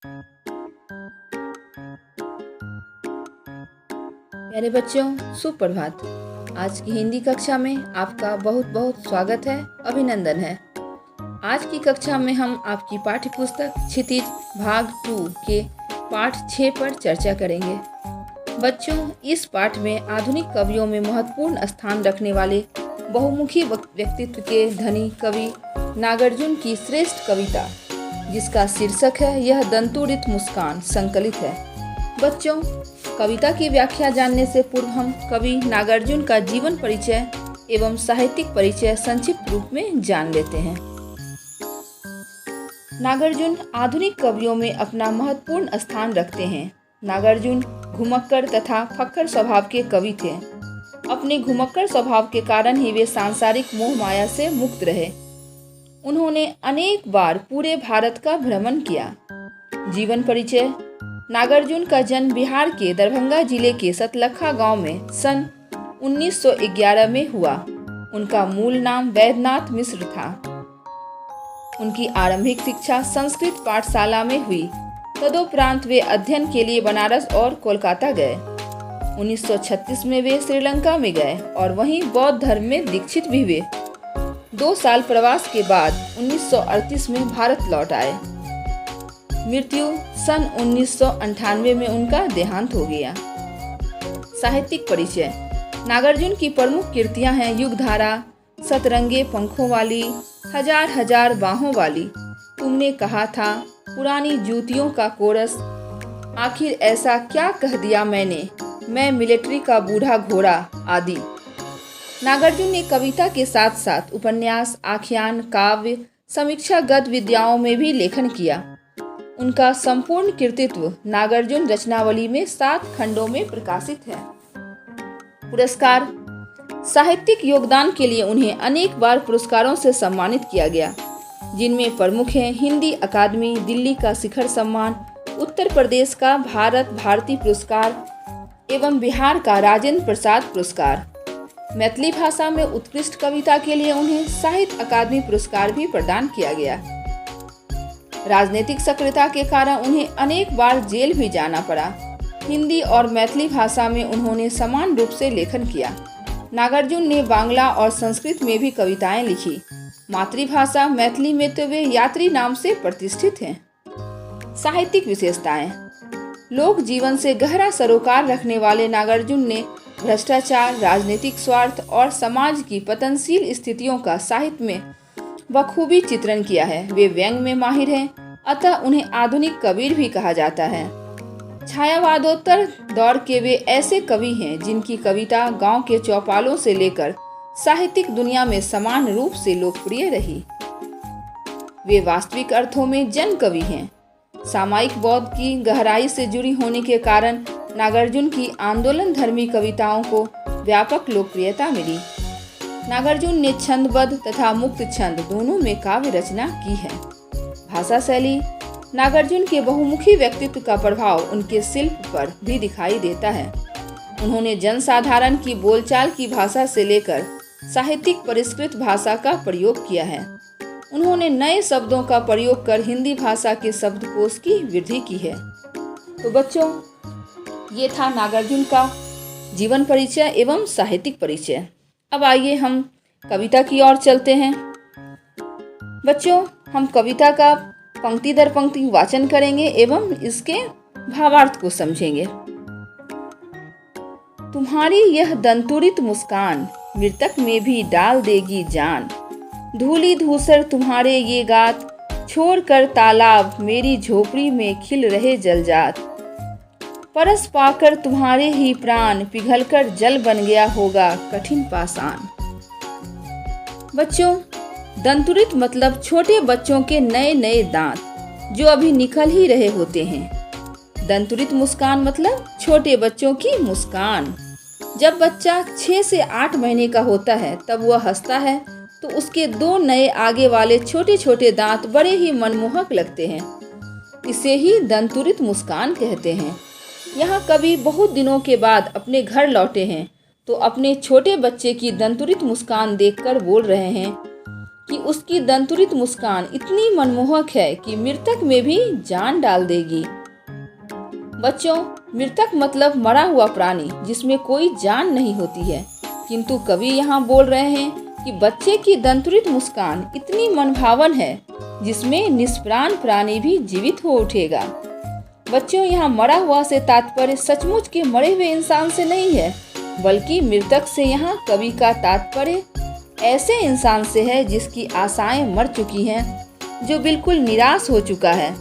प्यारे बच्चों, सुप्रभात। आज की हिंदी कक्षा में आपका बहुत बहुत स्वागत है, अभिनंदन है। आज की कक्षा में हम आपकी पाठ्य पुस्तक क्षितिज भाग 2 के पाठ 6 पर चर्चा करेंगे। बच्चों, इस पाठ में आधुनिक कवियों में महत्वपूर्ण स्थान रखने वाले बहुमुखी व्यक्तित्व के धनी कवि नागार्जुन की श्रेष्ठ कविता, जिसका शीर्षक है यह दंतुरित मुस्कान, संकलित है। बच्चों, कविता की व्याख्या जानने से पूर्व हम कवि नागार्जुन का जीवन परिचय एवं साहित्यिक परिचय संक्षिप्त रूप में जान लेते हैं। नागार्जुन आधुनिक कवियों में अपना महत्वपूर्ण स्थान रखते हैं। नागार्जुन घुमक्कड़ तथा फक्कड़ स्वभाव के कवि थे। अपने घुमक्कड़ स्वभाव के कारण ही वे सांसारिक मोह माया से मुक्त रहे। उन्होंने अनेक बार पूरे भारत का भ्रमण किया। जीवन परिचय। नागार्जुन का जन्म बिहार के दरभंगा जिले के सतलखा गांव में सन 1911 में हुआ। उनका मूल नाम वैद्यनाथ मिश्र था। उनकी आरंभिक शिक्षा संस्कृत पाठशाला में हुई। तदुपरांत वे अध्ययन के लिए बनारस और कोलकाता गए। 1936 में वे श्रीलंका में गए और वहीं बौद्ध धर्म में दीक्षित भी हुए। 2 साल प्रवास के बाद 1938 में भारत लौट आए। मृत्यु सन 1998 में उनका देहांत हो गया। साहित्यिक परिचय। नागार्जुन की प्रमुख कृतियां हैं युगधारा, सतरंगे पंखों वाली, हजार हजार बाहों वाली, तुमने कहा था, पुरानी जूतियों का कोरस, आखिर ऐसा क्या कह दिया मैंने, मैं मिलिट्री का बूढ़ा घोड़ा आदि। नागार्जुन ने कविता के साथ साथ उपन्यास, आख्यान, काव्य, समीक्षा गद्य विद्याओं में भी लेखन किया। उनका संपूर्ण कृतित्व नागार्जुन रचनावली में 7 खंडों में प्रकाशित है। पुरस्कार। साहित्यिक योगदान के लिए उन्हें अनेक बार पुरस्कारों से सम्मानित किया गया, जिनमें प्रमुख हैं हिंदी अकादमी दिल्ली का शिखर सम्मान, उत्तर प्रदेश का भारत भारती पुरस्कार एवं बिहार का राजेंद्र प्रसाद पुरस्कार। मैथिली भाषा में उत्कृष्ट कविता के लिए उन्हें साहित्य अकादमी पुरस्कार भी प्रदान किया गया। राजनीतिक सक्रियता के कारण उन्हें अनेक बार जेल भी जाना पड़ा। हिंदी और मैथिली भाषा में उन्होंने समान रूप से लेखन किया। नागार्जुन ने बांग्ला और संस्कृत में भी कविताएं लिखी। मातृभाषा मैथिली में तो वे यात्री नाम से प्रतिष्ठित हैं। साहित्यिक विशेषताएं। लोक जीवन से गहरा सरोकार रखने वाले नागार्जुन ने भ्रष्टाचार, राजनीतिक स्वार्थ और समाज की पतनशील स्थितियों का साहित्य में बखूबी चित्रण किया है। वे व्यंग में माहिर हैं, अतः उन्हें आधुनिक कबीर भी कहा जाता है। छायावादोत्तर दौर के वे ऐसे कवि हैं जिनकी कविता गांव के चौपालों से लेकर साहित्यिक दुनिया में समान रूप से लोकप्रिय रही। वे वास्तविक अर्थों में जन कवि हैं। सामायिक बौद्ध की गहराई से जुड़ी होने के कारण नागार्जुन की आंदोलन धर्मी कविताओं को व्यापक लोकप्रियता मिली। नागार्जुन ने छंदबद्ध तथा मुक्त छंद दोनों में काव्य रचना की है। भाषा शैली। नागार्जुन के बहुमुखी व्यक्तित्व का प्रभाव उनके शिल्प पर भी दिखाई देता है। उन्होंने जनसाधारण की बोलचाल की भाषा से लेकर साहित्यिक परिष्कृत भाषा का प्रयोग किया है। उन्होंने नए शब्दों का प्रयोग कर हिंदी भाषा के शब्दकोश की वृद्धि की है। तो बच्चों, ये था नागार्जुन का जीवन परिचय एवं साहित्यिक परिचय। अब आइए हम कविता की ओर चलते हैं। बच्चों, हम कविता का पंक्ति दर पंक्ति वाचन करेंगे एवं इसके भावार्थ को समझेंगे। तुम्हारी यह दंतुरित मुस्कान मृतक में भी डाल देगी जान, धूली धूसर तुम्हारे ये गात, छोड़कर तालाब मेरी झोपड़ी में खिल रहे जलजात, परस पाकर तुम्हारे ही प्राण पिघलकर जल बन गया होगा कठिन पाषाण। बच्चों, दंतुरित मतलब छोटे बच्चों के नए नए दांत जो अभी निकल ही रहे होते हैं। दंतुरित मुस्कान मतलब छोटे बच्चों की मुस्कान। जब बच्चा 6 से 8 महीने का होता है तब वह हंसता है तो उसके 2 नए आगे वाले छोटे छोटे दांत बड़े ही मनमोहक लगते हैं। इसे ही दंतुरित मुस्कान कहते हैं। यहाँ कवि बहुत दिनों के बाद अपने घर लौटे हैं तो अपने छोटे बच्चे की दंतुरित मुस्कान देखकर बोल रहे हैं कि उसकी दंतुरित मुस्कान इतनी मनमोहक है कि मृतक में भी जान डाल देगी। बच्चों, मृतक मतलब मरा हुआ प्राणी जिसमें कोई जान नहीं होती है, किंतु कवि यहाँ बोल रहे हैं कि बच्चे की दंतुरित मुस्कान इतनी मनभावन है जिसमें निष्प्राण प्राणी भी जीवित हो उठेगा। बच्चों, यहाँ मरा हुआ से तात्पर्य सचमुच के मरे हुए इंसान से नहीं है, बल्कि मृतक से यहाँ कवि का तात्पर्य ऐसे इंसान से है जिसकी आशाएं मर चुकी हैं, जो बिल्कुल निराश हो चुका है।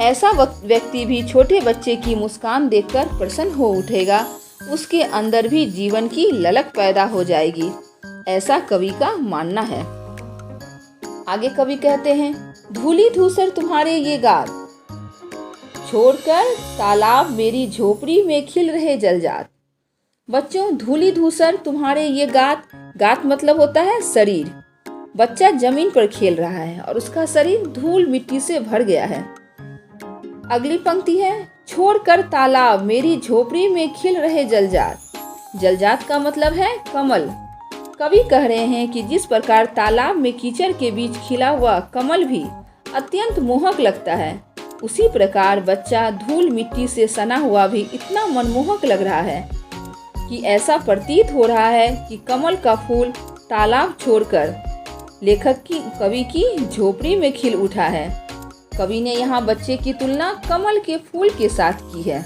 ऐसा व्यक्ति भी छोटे बच्चे की मुस्कान देखकर प्रसन्न हो उठेगा, उसके अंदर भी जीवन की ललक पैदा हो जाएगी, ऐसा कवि का मानना है। आगे कवि कहते हैं, धूली धूसर तुम्हारे ये गात, छोड़कर तालाब मेरी झोपड़ी में खिल रहे जलजात। बच्चों, धूली धूसर तुम्हारे ये गात, गात मतलब होता है शरीर। बच्चा जमीन पर खेल रहा है और उसका शरीर धूल मिट्टी से भर गया है। अगली पंक्ति है, छोड़कर तालाब मेरी झोपड़ी में खिल रहे जलजात। जलजात का मतलब है कमल। कवि कह रहे हैं कि जिस प्रकार तालाब में कीचड़ के बीच खिला हुआ कमल भी अत्यंत मोहक लगता है, उसी प्रकार बच्चा धूल मिट्टी से सना हुआ भी इतना मनमोहक लग रहा है कि ऐसा प्रतीत हो रहा है कि कमल का फूल तालाब छोड़कर कवि की झोपड़ी में खिल उठा है। कवि ने यहाँ बच्चे की तुलना कमल के फूल के साथ की है।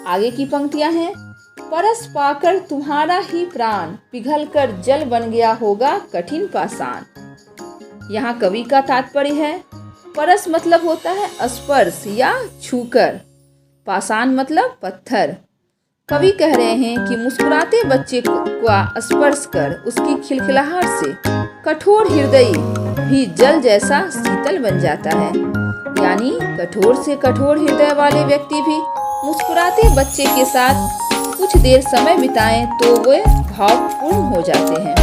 आगे की पंक्तियां हैं, परस पाकर तुम्हारा ही प्राण, पिघलकर जल बन गया होगा कठिन पाषाण। यहाँ कवि का तात्पर्य है, परस मतलब होता है स्पर्श या छूकर, पाषाण मतलब पत्थर। कवि कह रहे हैं कि मुस्कुराते बच्चे को स्पर्श कर उसकी खिलखिलाहट से कठोर हृदय भी जल जैसा शीतल बन जाता है। यानी कठोर से कठोर हृदय वाले व्यक्ति भी मुस्कुराते बच्चे के साथ कुछ देर समय बिताएं तो वे भावपूर्ण हो जाते हैं।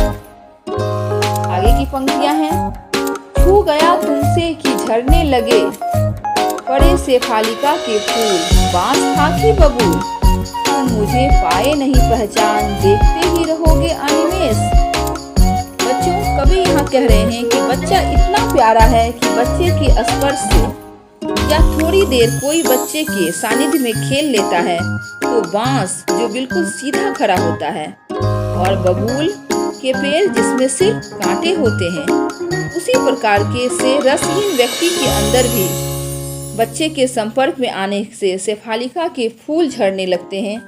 आगे की पंक्तियां हैं, छू गया तुमसे कि झरने लगे पड़े से फालिका के फूल, बांस था कि बबूल, तुम मुझे पाए नहीं पहचान, देखते ही रहोगे अनिमेष। बच्चों, कवि यहाँ कह रहे हैं कि बच्चा इतना प्यारा है कि बच्चे के स्पर्श से या थोड़ी देर कोई बच्चे के सानिध्य में खेल लेता है तो बांस जो बिल्कुल सीधा खड़ा होता है और बबूल के पेड़ जिसमें सिर्फ कांटे होते हैं, उसी प्रकार के से रसहीन व्यक्ति के अंदर भी बच्चे के संपर्क में आने से शेफालिका के फूल झड़ने लगते हैं।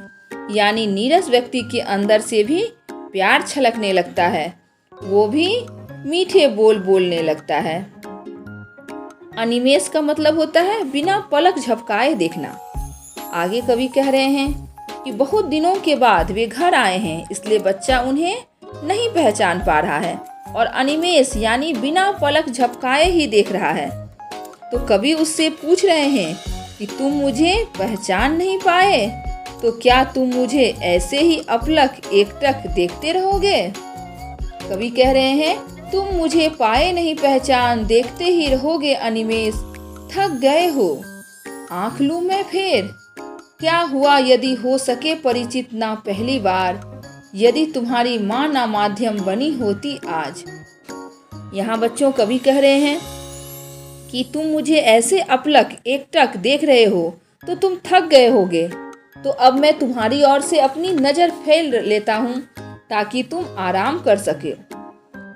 यानी नीरस व्यक्ति के अंदर से भी प्यार छलकने लगता है, वो भी मीठे बोल बोलने लगता है। अनिमेष का मतलब होता है बिना पलक झपकाए देखना। आगे कवि कह रहे हैं कि बहुत दिनों के बाद वे घर आए हैं, इसलिए बच्चा उन्हें नहीं पहचान पा रहा है और अनिमेष यानी बिना पलक झपकाए ही देख रहा है। तो कवि उससे पूछ रहे हैं कि तुम मुझे पहचान नहीं पाए, तो क्या तुम मुझे ऐसे ही अपलक एकटक देखते रहोगे। कवि कह रहे हैं, तुम मुझे पाए नहीं पहचान, देखते ही रहोगे अनिमेष, थक गए हो आँख लूं मैं फेर, क्या हुआ यदि हो सके परिचित ना पहली बार, यदि तुम्हारी माँ ना माध्यम बनी होती आज। यहाँ बच्चों कवि कह रहे हैं कि तुम मुझे ऐसे अपलक एकटक देख रहे हो तो तुम थक गए होगे, तो अब मैं तुम्हारी ओर से अपनी नज़र फेर लेता हूँ ताकि तुम आराम कर सके।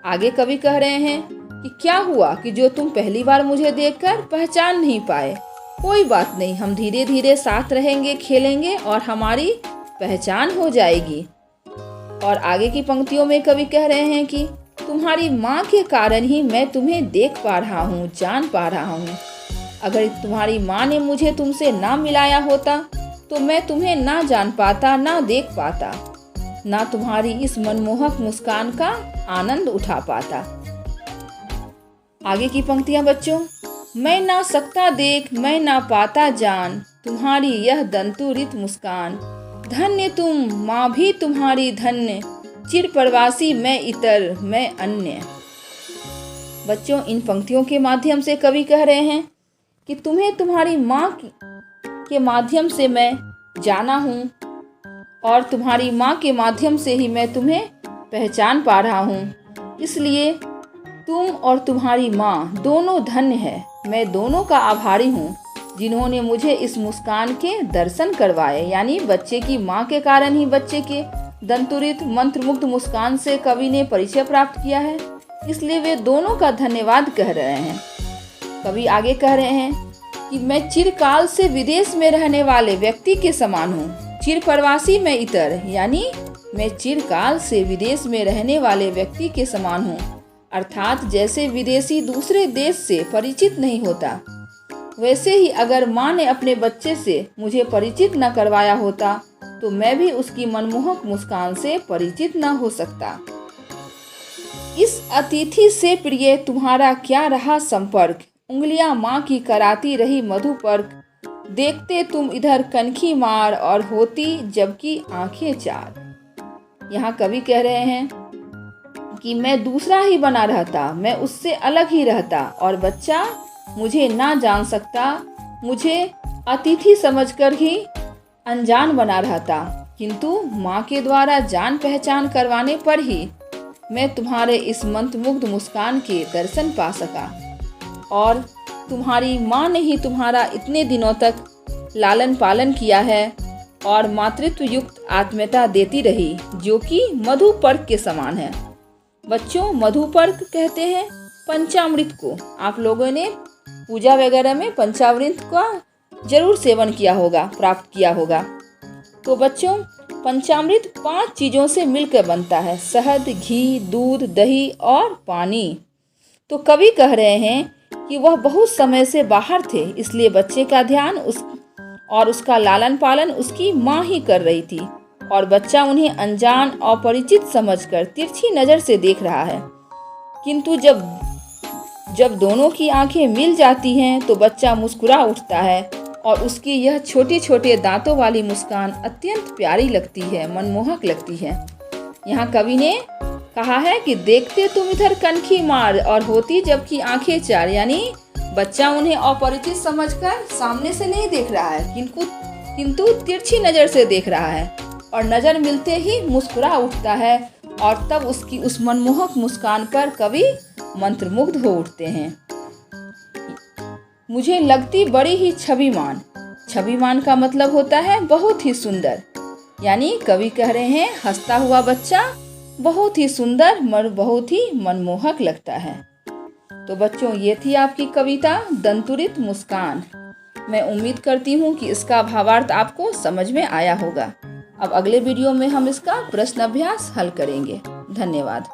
आगे कवि कह रहे हैं कि क्या हुआ कि जो तुम पहली बार मुझे देखकर पहचान नहीं पाए, कोई बात नहीं, हम धीरे धीरे साथ रहेंगे, खेलेंगे और हमारी पहचान हो जाएगी। और आगे की पंक्तियों में कवि कह रहे हैं कि तुम्हारी माँ के कारण ही मैं तुम्हें देख पा रहा हूँ, जान पा रहा हूँ। अगर तुम्हारी माँ ने मुझे तुमसे ना मिलाया होता तो मैं तुम्हें ना जान पाता, ना देख पाता, ना तुम्हारी इस मनमोहक मुस्कान का आनंद उठा पाता। आगे की पंक्तियां बच्चों, मैं ना सकता देख, मैं ना पाता जान, तुम्हारी यह दंतुरित मुस्कान, धन्य तुम माँ भी तुम्हारी धन्य, चिर प्रवासी मैं इतर मैं अन्य। बच्चों, इन पंक्तियों के माध्यम से कवि कह रहे हैं कि तुम्हें तुम्हारी माँ के माध्यम से मैं जाना हूँ और तुम्हारी माँ के माध्यम से ही मैं तुम्हें पहचान पा रहा हूँ, इसलिए तुम और तुम्हारी माँ दोनों धन्य है। मैं दोनों का आभारी हूँ जिन्होंने मुझे इस मुस्कान के दर्शन करवाए। यानी बच्चे की माँ के कारण ही बच्चे के दंतुरित मंत्रमुग्ध मुस्कान से कवि ने परिचय प्राप्त किया है, इसलिए वे दोनों का धन्यवाद कह रहे हैं। कवि आगे कह रहे हैं कि मैं चिरकाल से विदेश में रहने वाले व्यक्ति के समान हूँ। चिर प्रवासी मैं इतर, यानी मैं चिरकाल से विदेश में रहने वाले व्यक्ति के समान हूँ। अर्थात जैसे विदेशी दूसरे देश से परिचित नहीं होता, वैसे ही अगर माँ ने अपने बच्चे से मुझे परिचित न करवाया होता तो मैं भी उसकी मनमोहक मुस्कान से परिचित न हो सकता। इस अतिथि से प्रिय तुम्हारा क्या रहा संपर्क, उंगलियां माँ की कराती रही मधुपर्क। देखते तुम इधर कनखी मार और होती जबकि आंखें चार। यहाँ कवि कह रहे हैं कि मैं दूसरा ही बना रहता, मैं उससे अलग ही रहता और बच्चा मुझे ना जान सकता, मुझे अतिथि समझकर ही अनजान बना रहता, किंतु माँ के द्वारा जान पहचान करवाने पर ही मैं तुम्हारे इस मंत्रमुग्ध मुस्कान के दर्शन पा सका। और तुम्हारी माँ ने ही तुम्हारा इतने दिनों तक लालन पालन किया है और मातृत्व युक्त आत्मीयता देती रही, जो कि मधुपर्क के समान है। बच्चों, मधुपर्क कहते हैं पंचामृत को। आप लोगों ने पूजा वगैरह में पंचामृत का जरूर सेवन किया होगा, प्राप्त किया होगा। तो बच्चों, पंचामृत 5 चीज़ों से मिलकर बनता है: शहद, घी, दूध, दही और पानी। तो कवि कह रहे हैं कि वह बहुत समय से बाहर थे, इसलिए बच्चे का ध्यान उसका लालन पालन उसकी माँ ही कर रही थी और बच्चा उन्हें अनजान और अपरिचित समझकर तिरछी नज़र से देख रहा है। किंतु जब दोनों की आंखें मिल जाती हैं तो बच्चा मुस्कुरा उठता है और उसकी यह छोटे छोटे दांतों वाली मुस्कान अत्यंत प्यारी लगती है, मनमोहक लगती है। यहाँ कवि ने कहा है कि देखते तुम इधर कनखी मार और होती जबकि आंखें चार, यानी बच्चा उन्हें अपरिचित समझकर सामने से नहीं देख रहा है, किंतु तिरछी नज़र से देख रहा है और नज़र मिलते ही मुस्कुरा उठता है और तब उसकी उस मनमोहक मुस्कान पर कवि मंत्रमुग्ध हो उठते हैं। मुझे लगती बड़ी ही छविमान। छविमान का मतलब होता है बहुत ही सुंदर, यानी कवि कह रहे हैं हंसता हुआ बच्चा बहुत ही सुंदर, बहुत ही मनमोहक लगता है। तो बच्चों, ये थी आपकी कविता दंतुरित मुस्कान। मैं उम्मीद करती हूँ कि इसका भावार्थ आपको समझ में आया होगा। अब अगले वीडियो में हम इसका प्रश्न अभ्यास हल करेंगे। धन्यवाद।